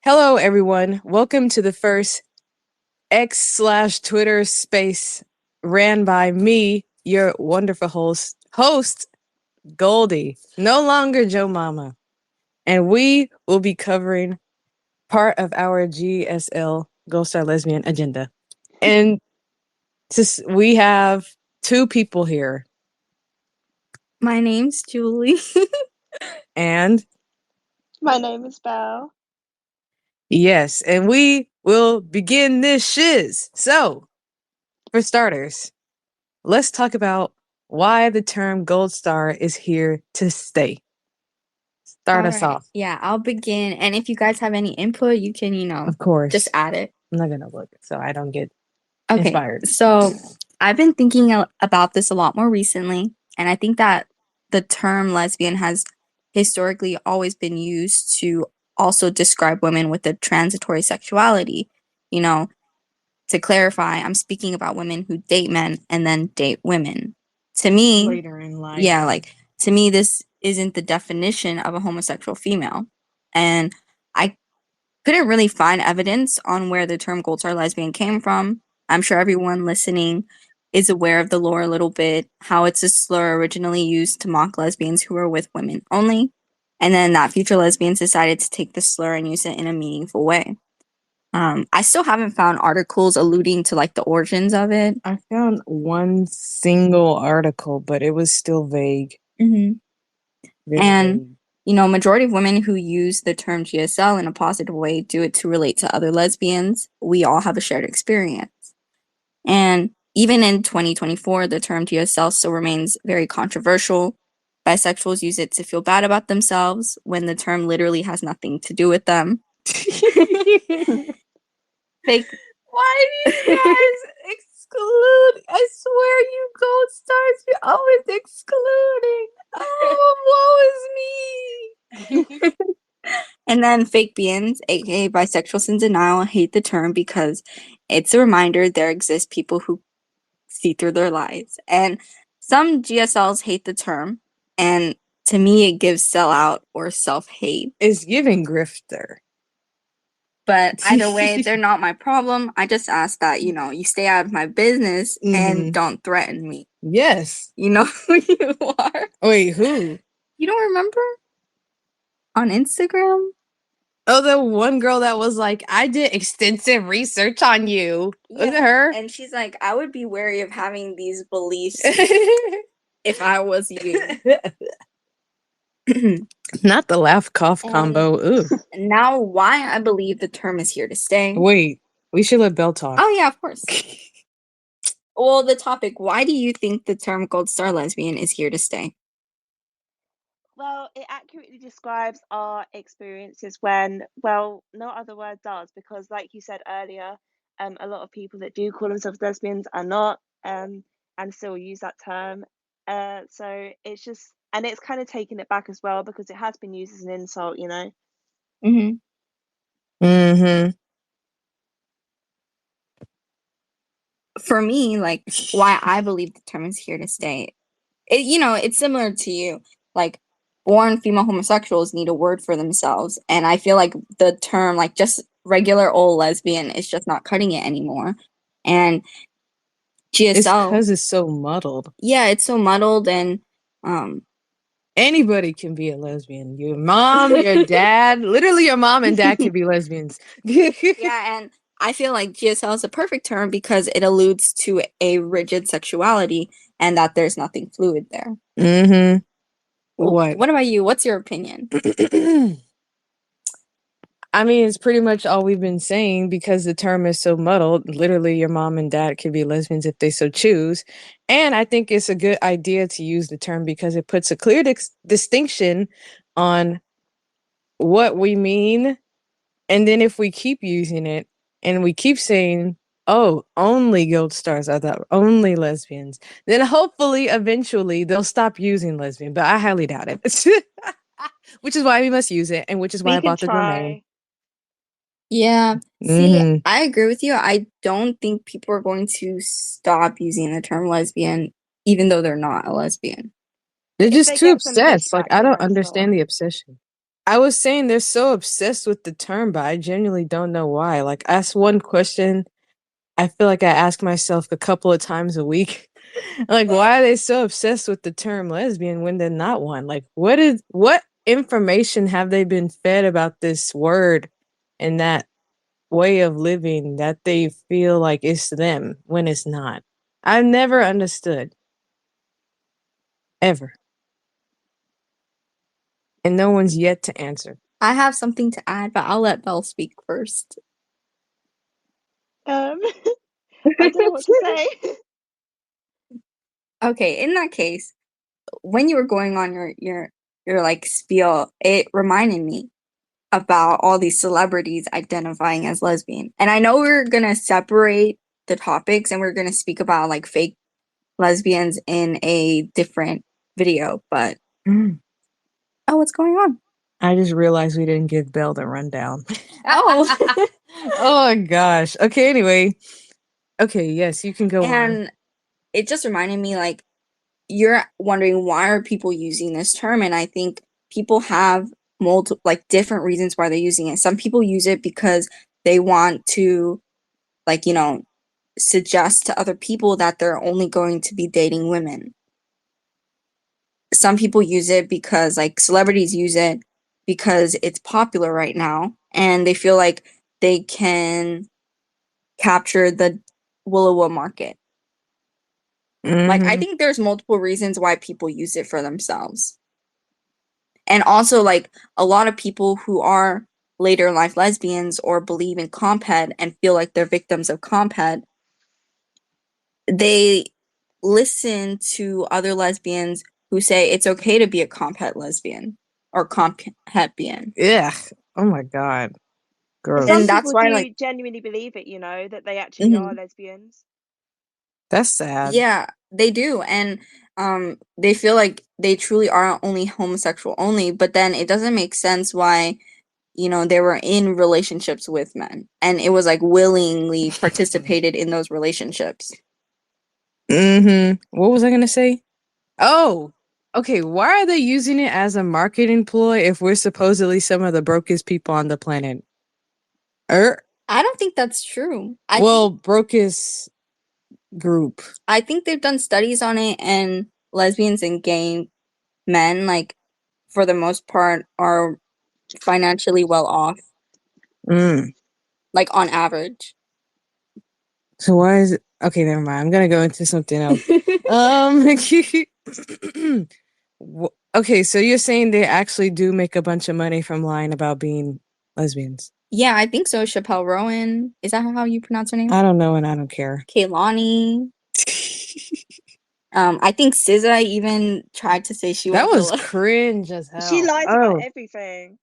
Hello, everyone. Welcome to the first X/Twitter space ran by me, your wonderful host Goldie, no longer Joe Mama. And we will be covering part of our GSL Gold Star Lesbian agenda. And we have two people here. My name's Julie. And My name is Belle. yes, and we will begin this shiz. So, for starters, let's talk about why the term gold star is here to stay. Start us off. Yeah, I'll begin. And if you guys have any input, you can, Of course. just add it. I'm not going to look so I don't get Okay. inspired. So I've been thinking about this a lot more recently. And I think that the term lesbian has historically always been used to also describe women with a transitory sexuality. To clarify, I'm speaking about women who date men and then date women. To me, Later in life. yeah, to me, this isn't the definition of a homosexual female. And I couldn't really find evidence on where the term gold star lesbian came from. I'm sure everyone listening is aware of the lore a little bit, how it's a slur originally used to mock lesbians who were with women only, and then that future lesbians decided to take the slur and use it in a meaningful way. I still haven't found articles alluding to the origins of it. I found one single article, but it was still vague. Mm-hmm. And vague. Majority of women who use the term GSL in a positive way do it to relate to other lesbians. We all have a shared experience. And even in 2024, the term GSL still remains very controversial. Bisexuals use it to feel bad about themselves when the term literally has nothing to do with them. Why do you guys exclude? I swear, you gold stars, you're always excluding. Oh, woe is me. And then fake beings, aka bisexuals in denial, hate the term because it's a reminder there exist people who see through their lies. And some GSLs hate the term, and to me it gives sellout or self-hate. It's giving grifter. But either way, they're not my problem. I just ask that, you stay out of my business and don't threaten me. Yes. You know who you are. Wait, who? You don't remember? On Instagram? Oh, the one girl that was like, I did extensive research on you. Was it her? And she's like, I would be wary of having these beliefs if I was you. Not the laugh cough combo. Ooh. Now, why I believe the term is here to stay. Wait, we should let Belle talk. Oh, yeah, of course. Well, the topic, why do you think the term gold star lesbian is here to stay? Well, it accurately describes our experiences when, well, no other word does, because like you said earlier, a lot of people that do call themselves lesbians are not, and still use that term. So it's just, and it's kind of taking it back as well because it has been used as an insult, you know? Mm-hmm. Mm-hmm. For me, why I believe the term is here to stay, it's similar to you. Born female homosexuals need a word for themselves, and I feel like the term, just regular old lesbian, is just not cutting it anymore. And GSL, it's because it's so muddled. Yeah, it's so muddled, and anybody can be a lesbian. Your mom, your dad, literally your mom and dad can be lesbians. Yeah, and I feel like GSL is a perfect term because it alludes to a rigid sexuality and that there's nothing fluid there. Mm-hmm. What about you? What's your opinion? I mean, it's pretty much all we've been saying because the term is so muddled. Literally, your mom and dad could be lesbians if they so choose. And I think it's a good idea to use the term because it puts a clear distinction on what we mean. And then if we keep using it and we keep saying, oh, only gold stars are the only lesbians, then hopefully eventually they'll stop using lesbian. But I highly doubt it. Which is why we must use it and which is why I bought the domain. Yeah. See, I agree with you. I don't think people are going to stop using the term lesbian, even though they're not a lesbian. They're just too obsessed. I don't understand the obsession. I was saying they're so obsessed with the term, but I genuinely don't know why. Like, that's one question I feel like I ask myself a couple of times a week. Like, why are they so obsessed with the term lesbian when they're not one? Like, what information have they been fed about this word and that way of living that they feel like it's them when it's not? I've never understood. Ever. And no one's yet to answer. I have something to add, but I'll let Belle speak first. I don't know what to say. Okay, in that case, when you were going on your like spiel, it reminded me about all these celebrities identifying as lesbian. And I know we're gonna separate the topics and we're gonna speak about like fake lesbians in a different video, but oh, what's going on? I just realized we didn't give Belle the rundown. Oh. Oh my gosh. Okay, anyway. Okay, yes, you can go on. And it just reminded me like you're wondering why are people using this term, and I think people have multiple like different reasons why they're using it. Some people use it because they want to like, you know, suggest to other people that they're only going to be dating women. Some people use it because like celebrities use it because it's popular right now and they feel like they can capture the Willowa market. Like I Mhm. think there's multiple reasons why people use it for themselves. And also like a lot of people who are later in life lesbians or believe in comped and feel like they're victims of comped, they listen to other lesbians who say it's okay to be a compet lesbian or comphebian. Yeah. Oh my god. But Gross. some And that's people why do like genuinely believe it, you know, that they actually are lesbians. That's sad. yeah, they do. And they feel like they truly are only homosexual only, but then it doesn't make sense why, you know, they were in relationships with men and it was like willingly participated in those relationships. What was I gonna say? Oh, okay. Why are they using it as a marketing ploy if we're supposedly some of the brokest people on the planet? Er, I don't think that's true. well, brokest group. I think they've done studies on it, and lesbians and gay men, like for the most part, are financially well off, Mm. like on average. So why is it? Okay, never mind. I'm gonna go into something else. Um. Okay, so you're saying they actually do make a bunch of money from lying about being lesbians? Yeah, I think so. Chappelle Rowan, is that how you pronounce her name? I don't know, and I don't care. Kaylani. I think SZA even tried to say she That was was a cringe as She hell. lies about Oh, everything.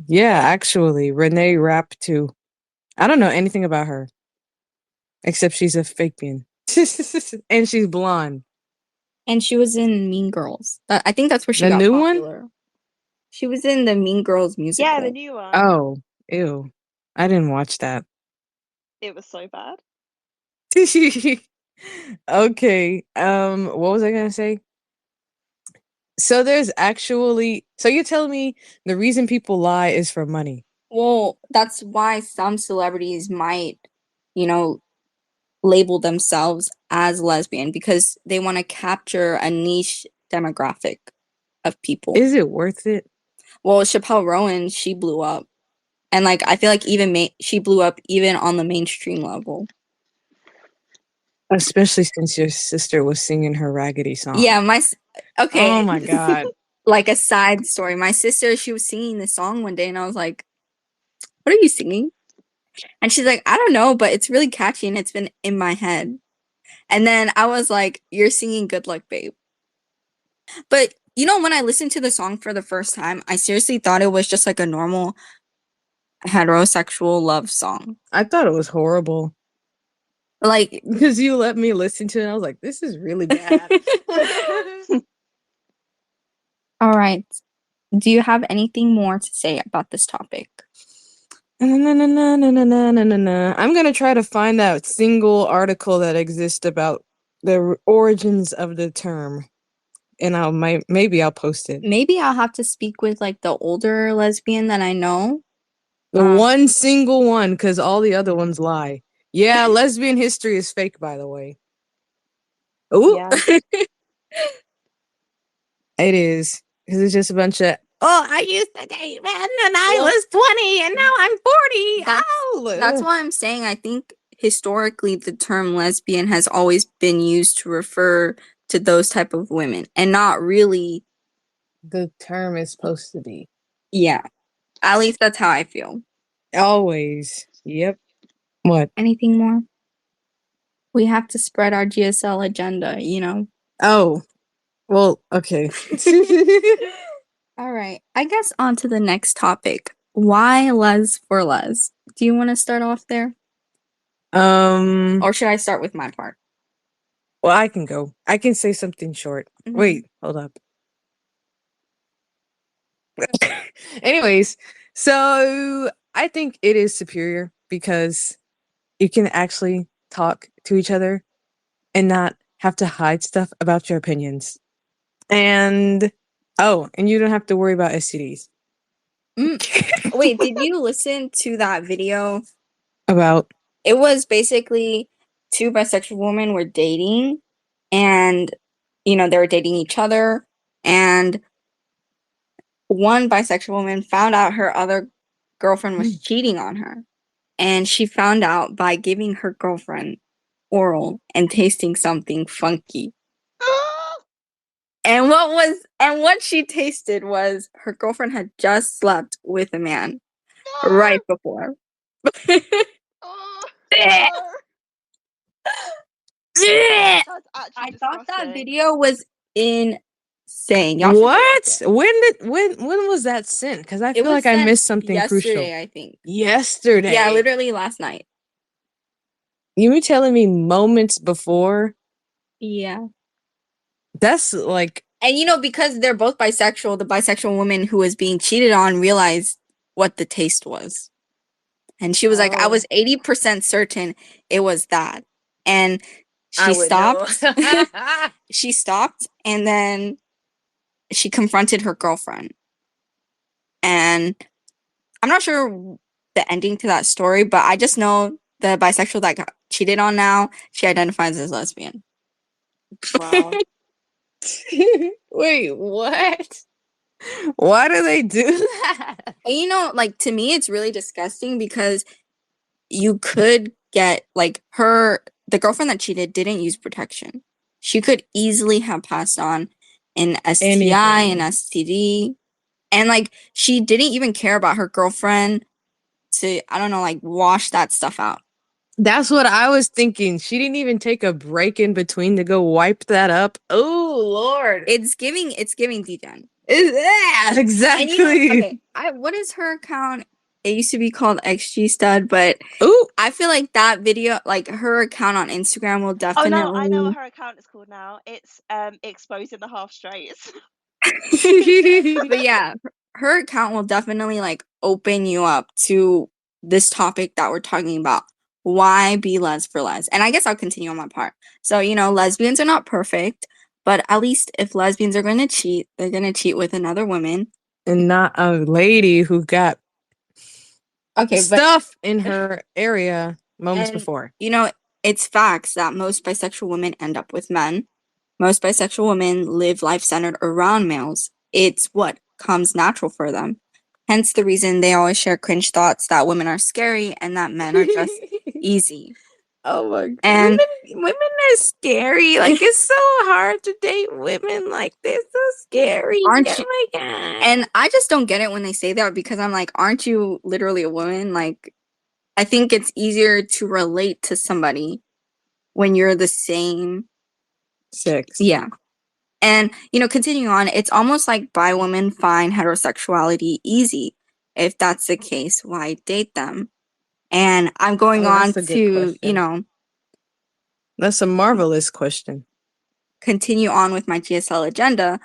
yeah, actually, Renee Rapp too. I don't know anything about her except she's a fake bean, and she's blonde. and she was in Mean Girls. I think that's where she The got new one? popular. She was in the Mean Girls Yeah, the musical. new one. Oh, ew! I didn't watch that. It was so bad. Okay. What was I gonna say? So there's actually so you're telling me the reason people lie is for money. Well, that's why some celebrities might, you know, label themselves as lesbian because they want to capture a niche demographic of people. Is it worth it? Well, Chappelle Rowan, she blew up. And like I feel like even she blew up even on the mainstream level. Especially since your sister was singing her raggedy song. Yeah, Oh okay. my god. Like a side story. My sister, she was singing this song one day and I was like, "What are you singing?" And she's like, "I don't know, but it's really catchy and it's been in my head." And then I was like, "You're singing Good Luck, Babe." But you know, when I listened to the song for the first time, I seriously thought it was just like a normal heterosexual love song. I thought it was horrible. Like, Because you let me listen to it, and I was like, this is really bad. all right. Do you have anything more to say about this topic? I'm gonna try to find that single article that exists about the origins of the term. and maybe I'll post it. Maybe I'll have to speak with like the older lesbian that I know. The one single one, because all the other ones lie. Yeah, lesbian history is fake, by the way. Ooh. Yeah. It is. Because it's just a bunch of, oh, I used to date men and I was 20 and now I'm 40. That's why I'm saying I think historically the term lesbian has always been used to refer to those type of women and not really the term is supposed to be. Yeah. At least that's how I feel. Always. Yep. What? Anything more? We have to spread our GSL agenda, you know? Oh. Well, okay. All right. I guess on to the next topic. Why les for les? Do you want to start off there? Or should I start with my part? Well, I can go. I can say something short. Mhm. Wait, hold up. Anyways, so I think it is superior because you can actually talk to each other and not have to hide stuff about your opinions. And and you don't have to worry about STDs. Wait, did you listen to that video? About It was basically two bisexual women were dating and they were dating each other, and one bisexual woman found out her other girlfriend was cheating on her, and she found out by giving her girlfriend oral and tasting something funky. And what she tasted was her girlfriend had just slept with a man right before. That's actually I disgusting. thought that video was insane. Y'all what? When was that sent? Because I feel like I missed something crucial. Yesterday, I think. Yesterday. Yeah, literally last night. You mean telling me moments before? Yeah. That's like... And because they're both bisexual, the bisexual woman who was being cheated on realized what the taste was. And she was like, I was 80% certain it was that. And she stopped. She stopped, and then she confronted her girlfriend. And I'm not sure the ending to that story, but I just know the bisexual that got cheated on now, she identifies as lesbian. Wow. Wait, what? Why do they do that? And to me, it's really disgusting because you could get, the girlfriend that cheated didn't use protection. She could easily have passed on an STI, an STD. And, she didn't even care about her girlfriend to, I don't know, wash that stuff out. That's what I was thinking. She didn't even take a break in between to go wipe that up. Oh, Lord. It's giving degen. Yeah, exactly. And what is her account? It used to be called XG Stud, but Ooh. I feel like that video, her account on Instagram will definitely... Oh, no, I know what her account is called now. It's Exposing the Half Straights. But yeah, her account will definitely open you up to this topic that we're talking about. Why be les for les? And I guess I'll continue on my part. So, lesbians are not perfect, but at least if lesbians are going to cheat, they're going to cheat with another woman. And not a lady who got stuff in her area moments before. It's facts that most bisexual women end up with men. Most bisexual women live life centered around males. It's what comes natural for them. Hence the reason they always share cringe thoughts that women are scary and that men are just easy. Oh my God. And women are scary. It's so hard to date women. They're so scary. Aren't you? Oh my God. And I just don't get it when they say that, because I'm like, aren't you literally a woman? I think it's easier to relate to somebody when you're the same sex. Yeah. And, continuing on, it's almost like bi women find heterosexuality easy. If that's the case, why date them? And I'm going on to, That's a marvelous question. Continue on with my GSL agenda.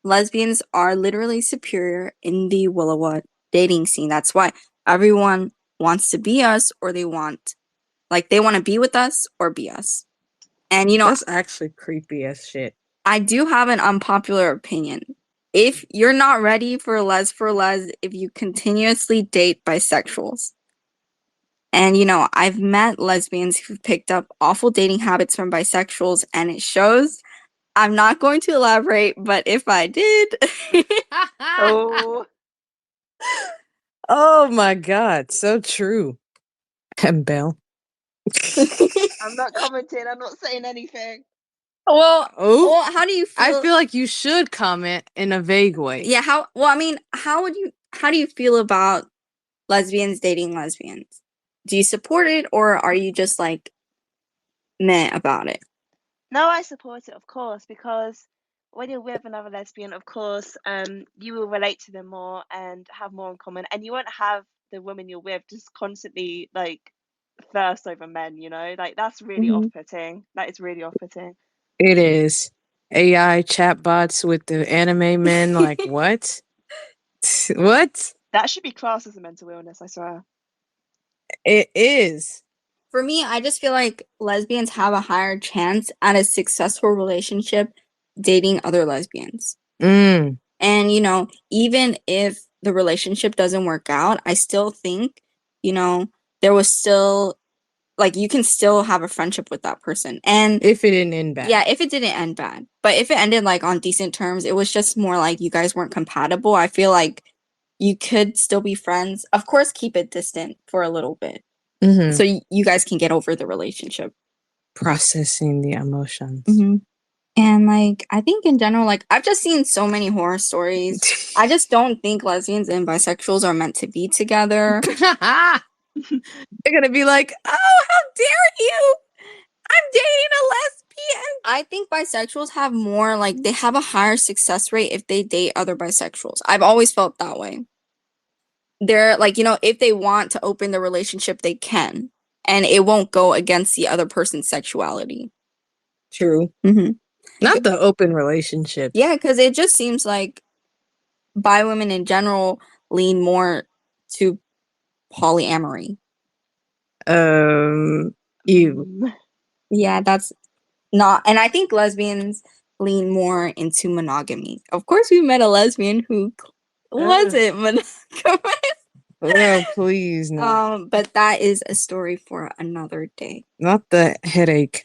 Lesbians are literally superior in the Willowa dating scene. That's why everyone wants to be us, or they want to be with us or be us. And, that's actually creepy as shit. I do have an unpopular opinion. If you're not ready for les, if you continuously date bisexuals, and I've met lesbians who've picked up awful dating habits from bisexuals, and it shows. I'm not going to elaborate, but if I did, Oh, Oh my God, so true. And Belle. I'm not commenting. I'm not saying anything. well, Oh, how do you I feel? feel like you should comment in a vague way. Yeah, how do you feel about lesbians dating lesbians? Do you support it, or are you just like meh about it? No, I support it, of course, because when you're with another lesbian, of course, you will relate to them more and have more in common, and you won't have the woman you're with just constantly like thirst over men, like that's really Mhm. off-putting. That is really off-putting. It is. AI chatbots with the anime men, like, what? What? That should be classed as a mental illness, I swear. It is. For me, I just feel like lesbians have a higher chance at a successful relationship dating other lesbians. Mm. And, even if the relationship doesn't work out, I still think, there was still, like, you can still have a friendship with that person. And If it didn't end bad. yeah, if it didn't end bad. But if it ended, like, on decent terms, it was just more like you guys weren't compatible. I feel like you could still be friends. Of course, keep it distant for a little bit. Mhm. So you guys can get over the relationship. Processing the emotions. Mm-hmm. And like, I think in general, like, I've just seen so many horror stories. I just don't think lesbians and bisexuals are meant to be together. They're gonna be like, oh, how dare you! I'm dating a lesbian. I think bisexuals have more, like, they have a higher success rate if they date other bisexuals. I've always felt that way. They're like, if they want to open the relationship, they can. And it won't go against the other person's sexuality. True. Mm-hmm. Not the open relationship. Yeah, because it just seems like bi women in general lean more to polyamory. You. Yeah, that's not, and I think lesbians lean more into monogamy. Of course, we met a lesbian who wasn't monogamous. Oh, please no. But that is a story for another day. Not the headache.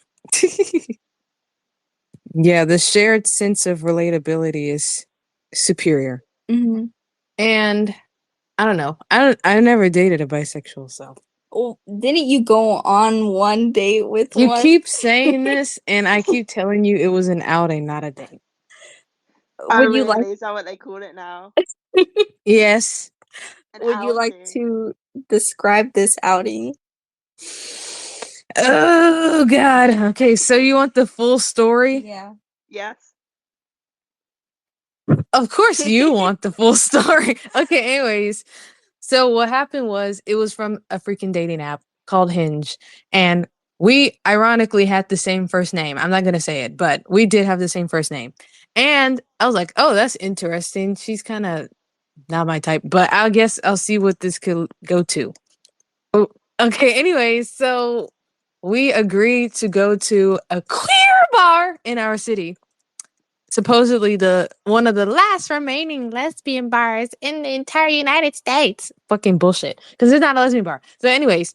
Yeah, the shared sense of relatability is superior. Mm-hmm. And I don't know. I never dated a bisexual, so. Oh, didn't you go on one date with You one? keep saying this, and I keep telling you it was an outing, not a date. Oh, Would you like really? Is that what they call it now? Yes. An would you like outing? to describe this outing? Oh God. Okay, so you want the full story? Yeah. Yes. Of course you want the full story. Okay, anyways. So what happened was it was from a freaking dating app called Hinge. And we ironically had the same first name. I'm not gonna say it, but we did have the same first name. And I was like, oh, that's interesting. She's kind of not my type, but I guess I'll see what this could go to. Oh, okay, anyways, so we agreed to go to a queer bar in our city. Supposedly the one of the last remaining lesbian bars in the entire United States. Fucking bullshit. Because it's not a lesbian bar. So, anyways,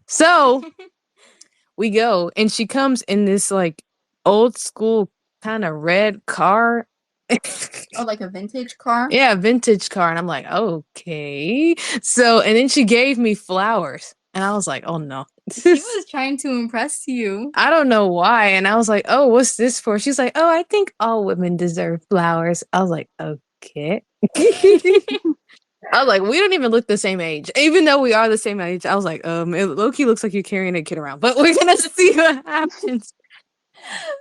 so we go, and she comes in this like old school kind of red car. Oh, like a vintage car? Yeah, vintage car. And I'm like, okay. So, and then she gave me flowers. And I was like, oh no. She was trying to impress you. I don't know why. And I was like, oh, what's this for? She's like, oh, I think all women deserve flowers. I was like, okay. I was like, we don't even look the same age. Even though we are the same age, I was like, it low-key looks like you're carrying a kid around. But we're gonna see what happens.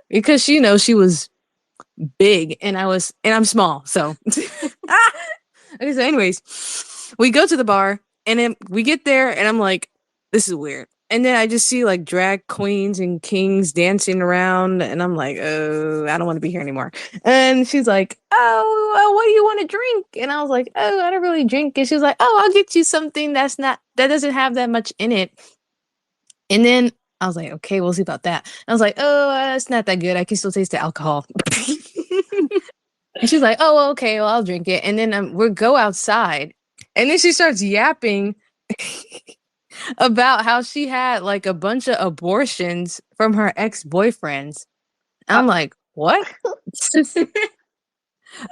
Because she was big and I'm small. So okay, so anyways, we go to the bar and then we get there and I'm like, this is weird. And then I just see like drag queens and kings dancing around and I'm like, oh, I don't want to be here anymore. And she's like, oh, what do you want to drink? And I was like, oh, I don't really drink. And she was like, oh, I'll get you something that doesn't have that much in it. And then I was like, okay, we'll see about that. I was like, oh, it's not that good. I can still taste the alcohol. And she's like, oh, well, okay, well, I'll drink it. And then we'll go outside. And then she starts yapping about how she had like a bunch of abortions from her ex-boyfriends. Uh, I'm like, what?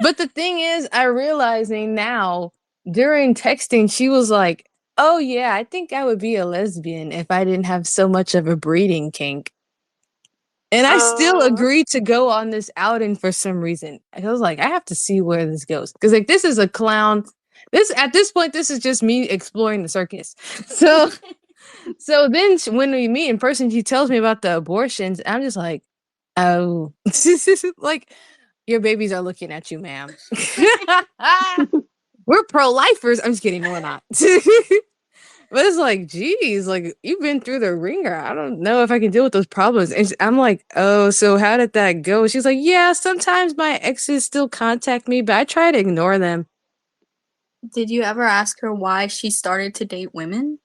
But the thing is, I realizing now during texting, she was like, oh yeah, I think I would be a lesbian if I didn't have so much of a breeding kink. And I still oh, agreed to go on this outing for some reason. I was like, I have to see where this goes. Because like this is a clown. This at this point, this is just me exploring the circus. So so then when we meet in person, she tells me about the abortions. I'm just like, oh, like your babies are looking at you, ma'am. We're pro-lifers. I'm just kidding. No, we're not. But it's like, geez, like you've been through the ringer. I don't know if I can deal with those problems. And I'm like, oh, so how did that go? She's like, yeah, sometimes my exes still contact me, but I try to ignore them. Did you ever ask her why she started to date women?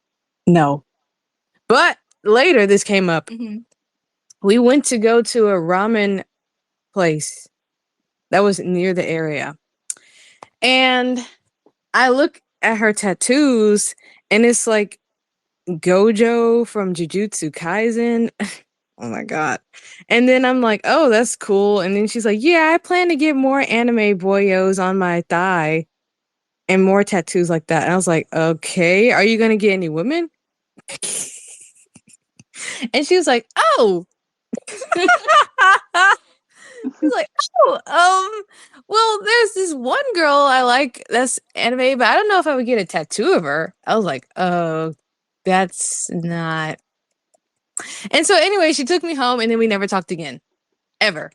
No. But later this came up. Mm-hmm. We went to go to a ramen place that was near the area. And I look at her tattoos and it's like Gojo from Jujutsu Kaisen. Oh my god. And then I'm like, "Oh, that's cool." And then she's like, "Yeah, I plan to get more anime boyos on my thigh and more tattoos like that." And I was like, "Okay, are you going to get any women?" And she was like, "Oh." She's like, "Oh, well, there's this one girl I like that's anime, but I don't know if I would get a tattoo of her." I was like, "Oh, that's not." And so anyway, she took me home and then we never talked again. Ever.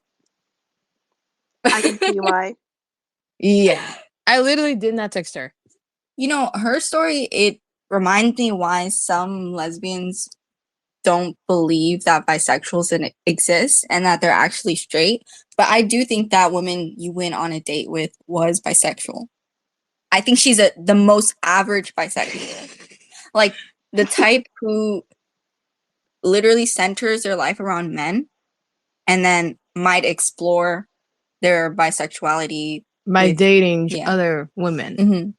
I can see why. Yeah. I literally did not text her. You know, her story, it reminds me why some lesbians don't believe that bisexuals exist and that they're actually straight. But I do think that woman you went on a date with was bisexual. I think she's the most average bisexual. Like the type who literally centers their life around men and then might explore their bisexuality By with, dating yeah. other women. Mm-hmm.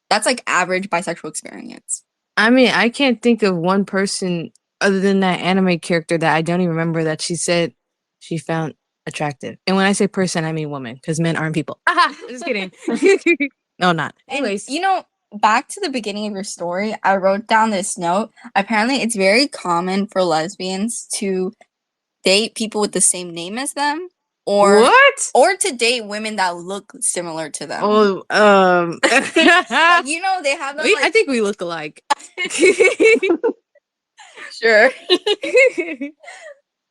That's like average bisexual experience. I mean, I can't think of one person other than that anime character that I don't even remember that she said she found attractive. And when I say person, I mean woman, because men aren't people. Just kidding. No, not. Anyways, And, you know, back to the beginning of your story, I wrote down this note. Apparently, it's very common for lesbians to date people with the same name as them, what? or to date women that look similar to them. Oh, Like, you know, they have that. I think we look alike. Sure.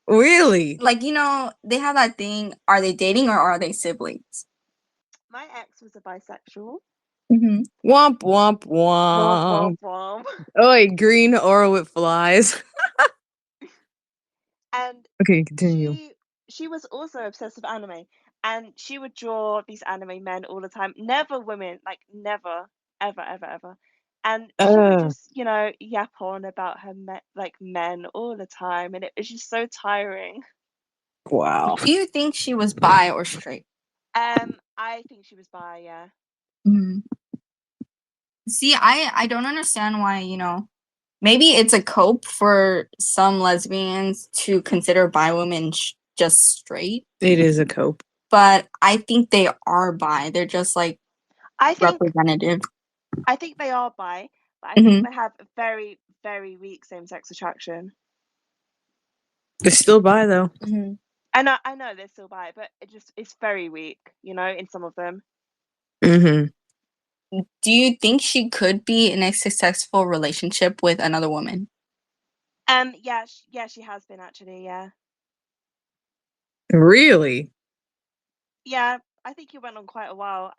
Really? Like, you know, they have that thing. Are they dating or are they siblings? My ex was a bisexual. Mm-hmm. Womp womp Womp womp. womp womp. Oh, wait, green aura with flies. And Okay, continue. she was also obsessed with anime, and she would draw these anime men all the time. Never women, like never, ever, ever, ever. And she would just, yap on about her men all the time, and it was just so tiring. Wow. Do you think she was bi or straight? I think she was bi, yeah. Mm-hmm. See, I don't understand why, you know, maybe it's a cope for some lesbians to consider bi women just straight. It is a cope. But I think they are bi. They're just like I think representative. I think they are bi, but I Mhm. think they have a very, very weak same-sex attraction. They're still bi though. Mm-hmm. I know they're still bi, but it's very weak, in some of them. Mm-hmm. Do you think she could be in a successful relationship with another woman? Yeah, she has been actually, yeah. Really? Yeah, I think it went on quite a while.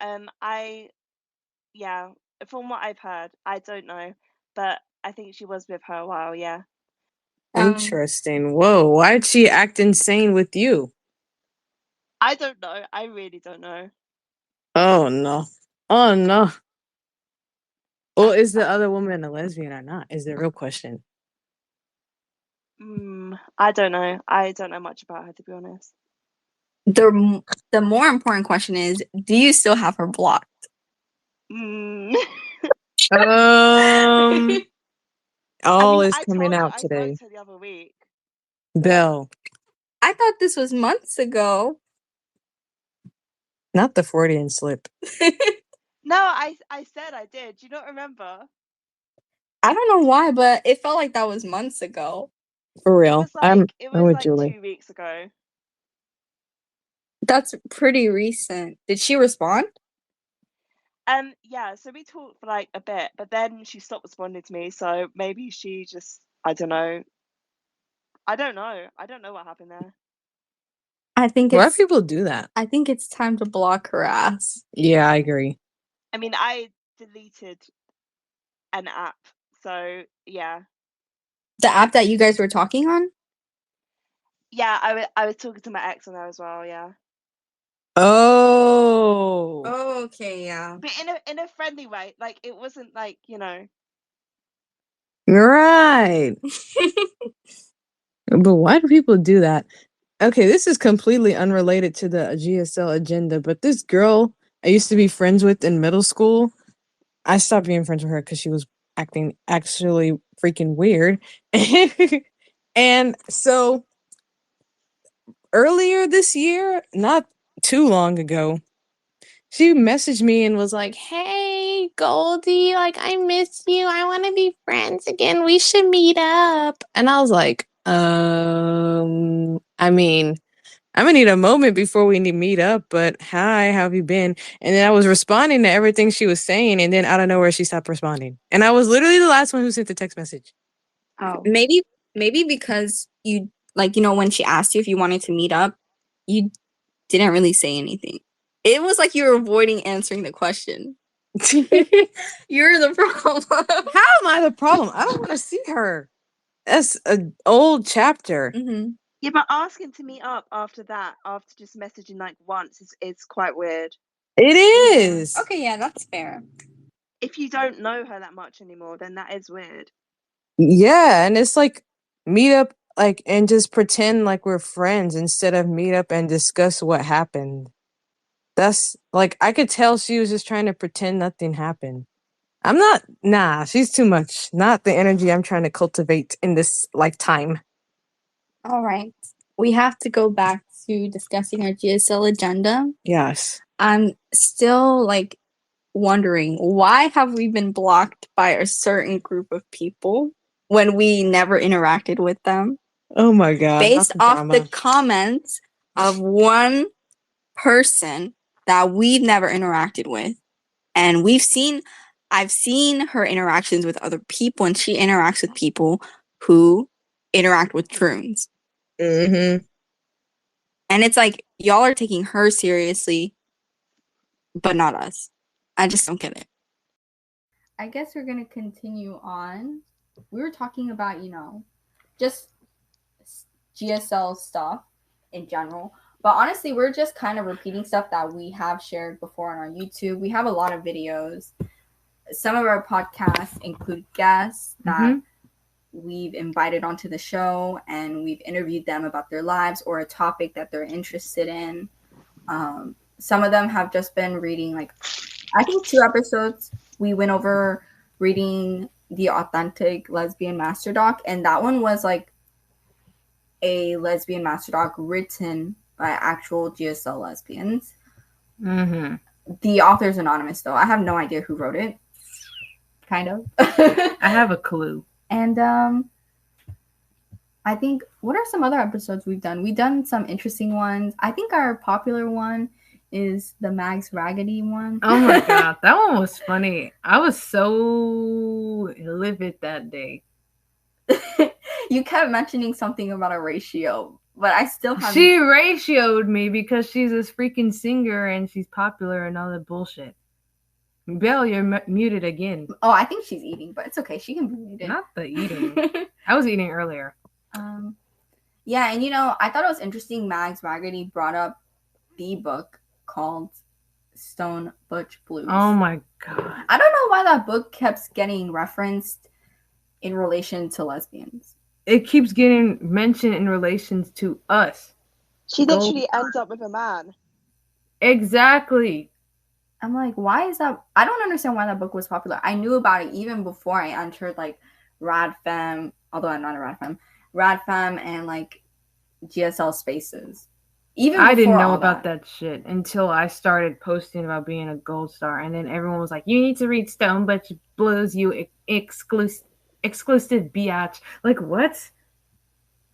Yeah, from what I've heard, I don't know, but I think she was with her a while, yeah. Interesting. Whoa, why'd she act insane with you? I don't know. I really don't know. Oh no. Oh no. Well, is the other woman a lesbian or not? Is the real question. I don't know. I don't know much about her, to be honest. The more important question is, do you still have her blocked? Mm. All is I coming told you out I today. spoke to her the other week. Belle, I thought this was months ago. not the Freudian slip. No, I said I did. Do you not remember? I don't know why, but it felt like that was months ago. For real. I'm It was with like Julie. 2 weeks ago. That's pretty recent. Did she respond? Yeah, so we talked for like a bit, but then she stopped responding to me, so maybe she just, I don't know. I don't know. I don't know what happened there. I think Why do it's people do that? I think it's time to block her ass. Yeah, I agree. I mean, I deleted an app, so yeah. The app that you guys were talking on? Yeah, I was talking to my ex on there as well, yeah. Oh. Oh, okay, yeah. But in a friendly way. Like it wasn't like, you know. You're right. But why do people do that? Okay, this is completely unrelated to the GSL agenda, but this girl I used to be friends with in middle school, I stopped being friends with her because she was acting actually freaking weird. And so earlier this year, not too long ago, she messaged me and was like, "Hey, Goldie, like I miss you. I want to be friends again. We should meet up." And I was like, I mean, I'm gonna need a moment before we need meet up, but hi, how have you been? And then I was responding to everything she was saying, and then out of nowhere she stopped responding. And I was literally the last one who sent the text message. Oh. Maybe because you like, you know, when she asked you if you wanted to meet up, you didn't really say anything. It was like you were avoiding answering the question. You're the problem. How am I the problem? I don't want to see her. That's an old chapter. Mm-hmm. Yeah, but asking to meet up after that, after just messaging like once is quite weird. It is. Okay, yeah, that's fair. If you don't know her that much anymore, then that is weird. Yeah, and it's like meet up like and just pretend like we're friends instead of meet up and discuss what happened. That's like I could tell she was just trying to pretend nothing happened. I'm not nah, she's too much. Not the energy I'm trying to cultivate in this lifetime. All right. We have to go back to discussing our GSL agenda. Yes. I'm still like wondering, why have we been blocked by a certain group of people when we never interacted with them? Oh my god. Based off the comments of one person that we've never interacted with. And I've seen her interactions with other people, and she interacts with people who interact with drones. Mm-hmm. And it's like, y'all are taking her seriously, but not us. I just don't get it. I guess we're going to continue on. We were talking about, you know, just GSL stuff in general. But honestly, we're just kind of repeating stuff that we have shared before on our YouTube. We have a lot of videos. Some of our podcasts include guests that we've invited onto the show, and we've interviewed them about their lives or a topic that they're interested in. Some of them have just been reading, like, I think 2 episodes we went over reading the Authentic Lesbian Master Doc, and that one was like a lesbian master doc written by actual GSL lesbians. Mm-hmm. The author's anonymous, though. I have no idea who wrote it. Kind of. I have a clue. And I think, what are some other episodes we've done? We've done some interesting ones. I think our popular one is the Mags Raggedy one. Oh my god, that one was funny. I was so livid that day. You kept mentioning something about a ratio, but I still haven't. She ratioed me because she's this freaking singer and she's popular and all that bullshit. Belle, you're muted again. Oh, I think she's eating, but it's okay. She can be muted. Not the eating. I was eating earlier. Yeah, and you know, I thought it was interesting. Mags Raggedy brought up the book called Stone Butch Blues. Oh my god. I don't know why that book kept getting referenced in relation to lesbians. it keeps getting mentioned in relations to us. She Gold. literally ends up with a man. Exactly. I'm like, why is that? I don't understand why that book was popular. I knew about it even before I entered like Radfem, although I'm not a Radfem and like GSL spaces. Even I didn't before know all about that. that shit until I started posting about being a gold star, and then everyone was like, "You need to read Stone, but Blues, you exclusive biatch." Like what?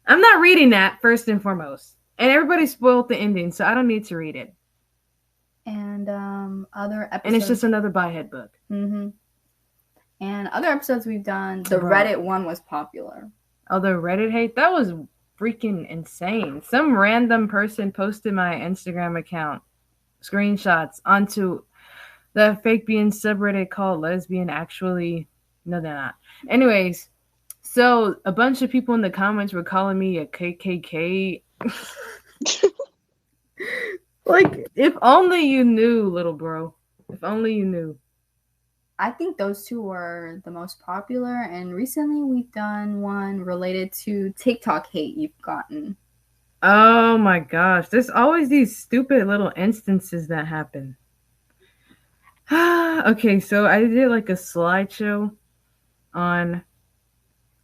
I'm not reading that first and foremost, and everybody spoiled the ending, so I don't need to read it. And other And it's episodes. just another Biehead book. Mm-hmm. And other episodes we've done, the Bro. Reddit one was popular. Oh, the Reddit hate? That was freaking insane. Some random person posted my Instagram account screenshots onto the fake being subreddit called lesbian. Actually, no, they're not. Anyways, so a bunch of people in the comments were calling me a KKK. Like, if only you knew, little bro. If only you knew. I think those two were the most popular, and recently we've done one related to TikTok hate you've gotten. Oh my gosh, there's always these stupid little instances that happen. Okay, so I did like a slideshow on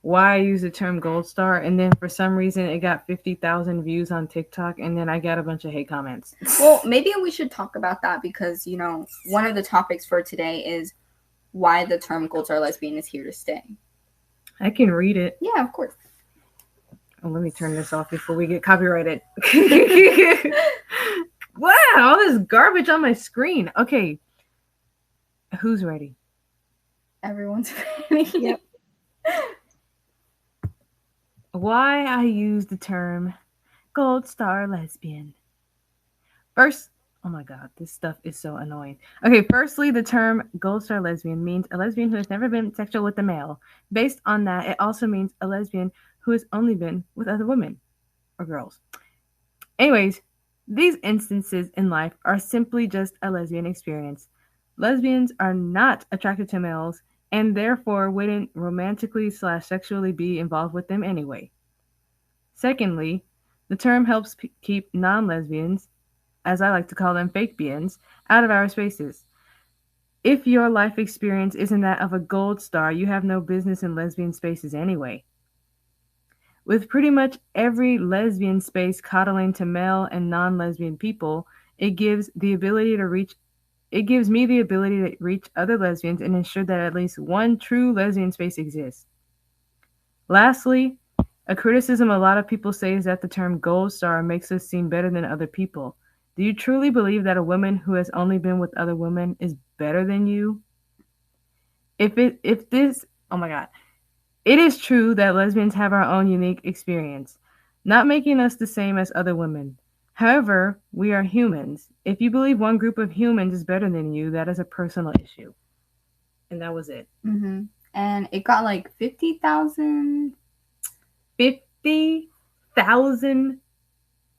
why I use the term gold star, and then for some reason it got 50,000 views on TikTok, and then I got a bunch of hate comments. Well, maybe we should talk about that because, you know, one of the topics for today is why the term gold star lesbian is here to stay. I can read it. Yeah, of course. Oh, let me turn this off before we get copyrighted. Wow, all this garbage on my screen. Okay, who's ready? Everyone's ready. Yep. Why I use the term gold star lesbian. First, oh my god, this stuff is so annoying. Okay, firstly, the term gold star lesbian means a lesbian who has never been sexual with a male. Based on that, it also means a lesbian who has only been with other women or girls. Anyways, these instances in life are simply just a lesbian experience. Lesbians are not attracted to males and therefore wouldn't romantically/sexually be involved with them anyway. Secondly, the term helps keep non lesbians, as I like to call them fake beings, out of our spaces. If your life experience isn't that of a gold star, you have no business in lesbian spaces anyway. With pretty much every lesbian space coddling to male and non-lesbian people, it gives the ability to reach it gives me the ability to reach other lesbians and ensure that at least one true lesbian space exists. Lastly, a criticism a lot of people say is that the term gold star makes us seem better than other people. Do you truly believe that a woman who has only been with other women is better than you? If this oh my god. It is true that lesbians have our own unique experience, not making us the same as other women. However, we are humans. If you believe one group of humans is better than you, that is a personal issue. And that was it. Mm-hmm. And it got like 50,000. 50,000,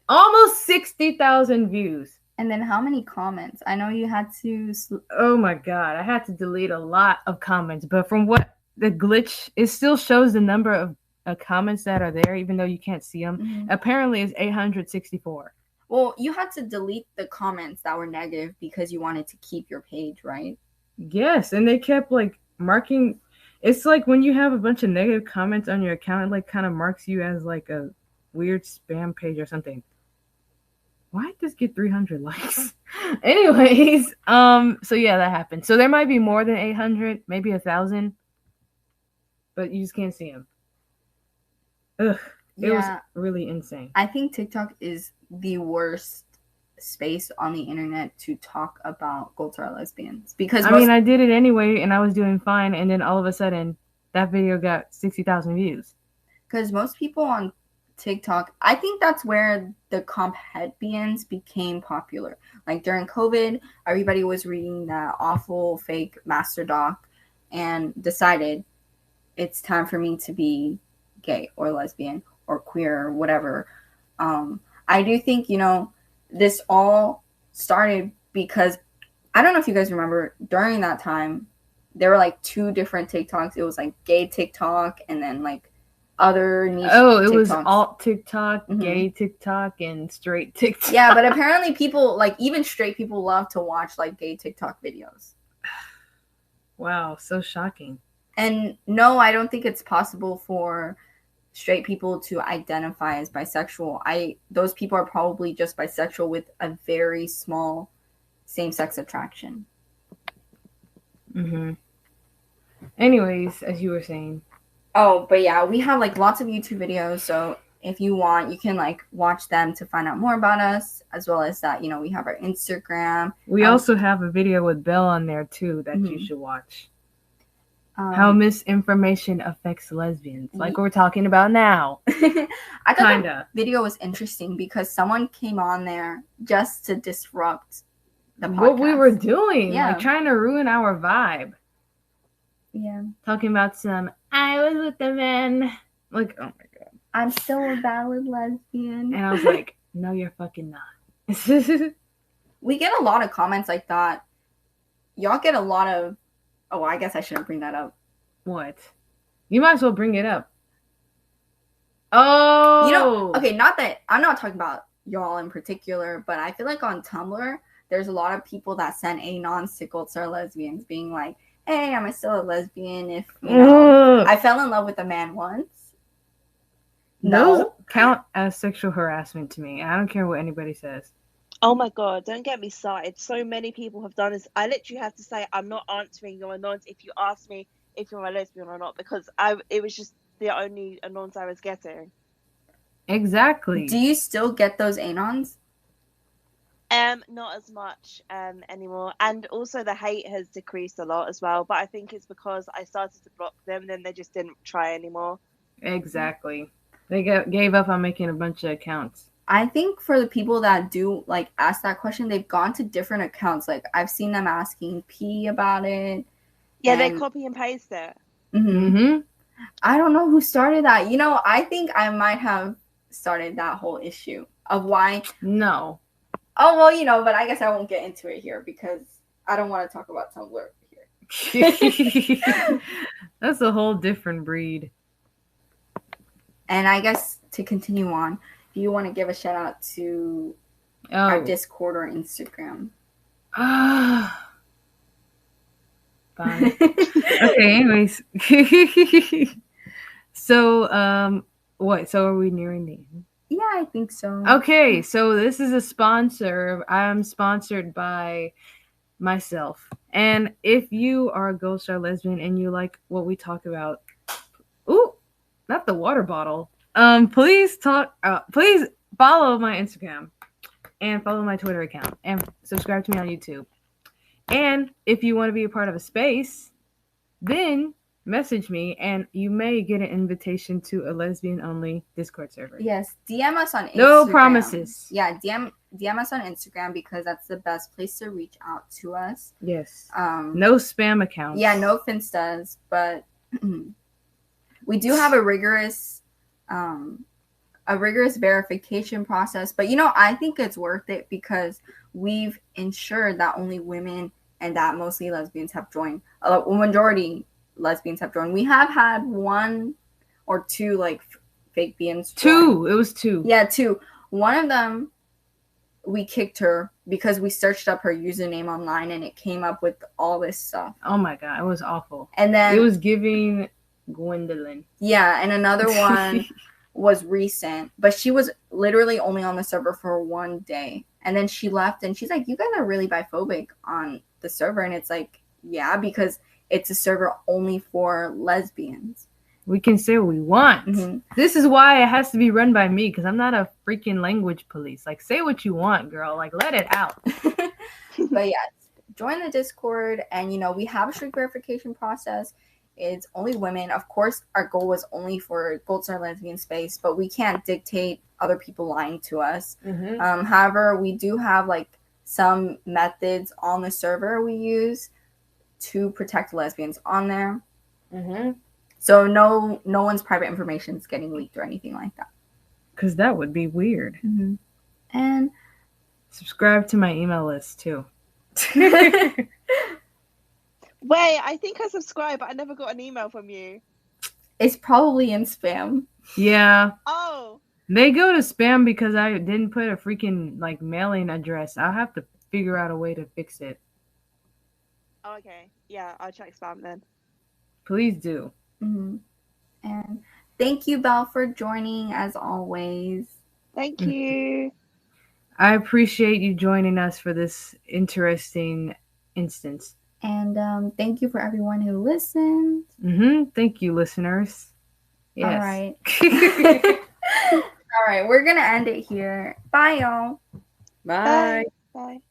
almost 60,000 views. And then how many comments? I know you had to. Oh my god, I had to delete a lot of comments, but from what the glitch, it still shows the number of comments that are there, even though you can't see them. Mm-hmm. Apparently, it's 864. Well, you had to delete the comments that were negative because you wanted to keep your page, right? Yes, and they kept like marking. It's like when you have a bunch of negative comments on your account, it like kind of marks you as like a weird spam page or something. Why did this get 300 likes? Anyways, so yeah, that happened. So there might be more than 800, maybe 1,000, but you just can't see them. Ugh, it was really insane. I think TikTok is the worst space on the internet to talk about gold star lesbians because I mean, I did it anyway, and I was doing fine, and then all of a sudden, that video got 60,000 views. Because most people on TikTok, I think that's where the comp headbands became popular. Like during COVID, everybody was reading that awful fake master doc and decided it's time for me to be gay or lesbian or queer or whatever. I do think, you know, this all started because I don't know if you guys remember during that time, there were like two different TikToks. It was like gay TikTok and then like other niche it was TikToks. alt TikTok, gay TikTok, and straight TikTok. Yeah, but apparently people, like, even straight people love to watch, like, gay TikTok videos. Wow, so shocking. And no, I don't think it's possible for straight people to identify as bisexual. Those people are probably just bisexual with a very small same-sex attraction. Anyways, as you were saying. Oh, but yeah, we have like lots of YouTube videos, so if you want, you can like watch them to find out more about us, as well as that, we have our Instagram. We also have a video with Belle on there too that you should watch. How misinformation affects lesbians, like we're talking about now. I thought that video was interesting because someone came on there just to disrupt the podcast. What we were doing, like trying to ruin our vibe. Yeah. Talking about some, I was with the men. Like, oh my god. I'm still a valid lesbian. And I was like, no, you're fucking not. We get a lot of comments like that. Y'all get a lot of... Oh, I guess I shouldn't bring that up. What? You might as well bring it up. Oh! Okay, not that... I'm not talking about y'all in particular, but I feel like on Tumblr, there's a lot of people that send anons to Gold Star lesbians being like, hey, am I still a lesbian if, I fell in love with a man once? No. Count as sexual harassment to me. I don't care what anybody says. Oh my god, don't get me started. So many people have done this. I literally have to say I'm not answering your anons if you ask me if you're a lesbian or not, because it was just the only anons I was getting. Exactly. Do you still get those anons? Not as much anymore. And also the hate has decreased a lot as well. But I think it's because I started to block them, then they just didn't try anymore. Exactly. They gave up on making a bunch of accounts. I think for the people that do like ask that question, they've gone to different accounts. Like I've seen them asking P about it. Yeah, they copy and paste it. I don't know who started that. I think I might have started that whole issue of why. No. Oh, well, but I guess I won't get into it here because I don't want to talk about Tumblr here. That's a whole different breed. And I guess to continue on, do you want to give a shout out to our Discord or Instagram? Fine. Okay, anyways. So, what? So are we nearing the end? Yeah, I think so. Okay, so this is a sponsor. I'm sponsored by myself. And if you are a Gold Star lesbian and you like what we talk about, ooh, not the water bottle. Please follow my Instagram and follow my Twitter account and subscribe to me on YouTube. And if you want to be a part of a space, then message me and you may get an invitation to a lesbian-only Discord server. Yes, DM us on Instagram. No promises. Yeah, DM us on Instagram because that's the best place to reach out to us. Yes. No spam accounts. Yeah, no finstas, but we do have a rigorous verification process. But I think it's worth it because we've ensured that only women and that mostly lesbians have joined. A majority lesbians have joined. We have had one or two like fake BMs. Two. It was two. Yeah, two. One of them, we kicked her because we searched up her username online and it came up with all this stuff. Oh my god, it was awful. And then it was giving Gwendolyn. Yeah, and another one was recent, but she was literally only on the server for one day. And then she left and she's like, you guys are really biphobic on the server. And it's like, yeah, because it's a server only for lesbians. We can say what we want. This is why it has to be run by me because I'm not a freaking language police. Like, say what you want, girl. Like, let it out. But yeah, join the Discord. And, we have a strict verification process. It's only women. Of course, our goal was only for Gold Star Lesbian Space, but we can't dictate other people lying to us. However, we do have like some methods on the server we use to protect lesbians on there. So no one's private information is getting leaked or anything like that. Because that would be weird. And subscribe to my email list too. Wait, I think I subscribed, but I never got an email from you. It's probably in spam. Yeah. Oh, They go to spam because I didn't put a freaking like mailing address. I'll have to figure out a way to fix it. okay. Yeah, I'll check spam then. Please do. Mm-hmm. And thank you, Belle, for joining as always. Thank you. I appreciate you joining us for this interesting instance. And thank you for everyone who listened. Thank you, listeners. Yes. All right. All right, we're going to end it here. Bye, y'all. Bye. Bye.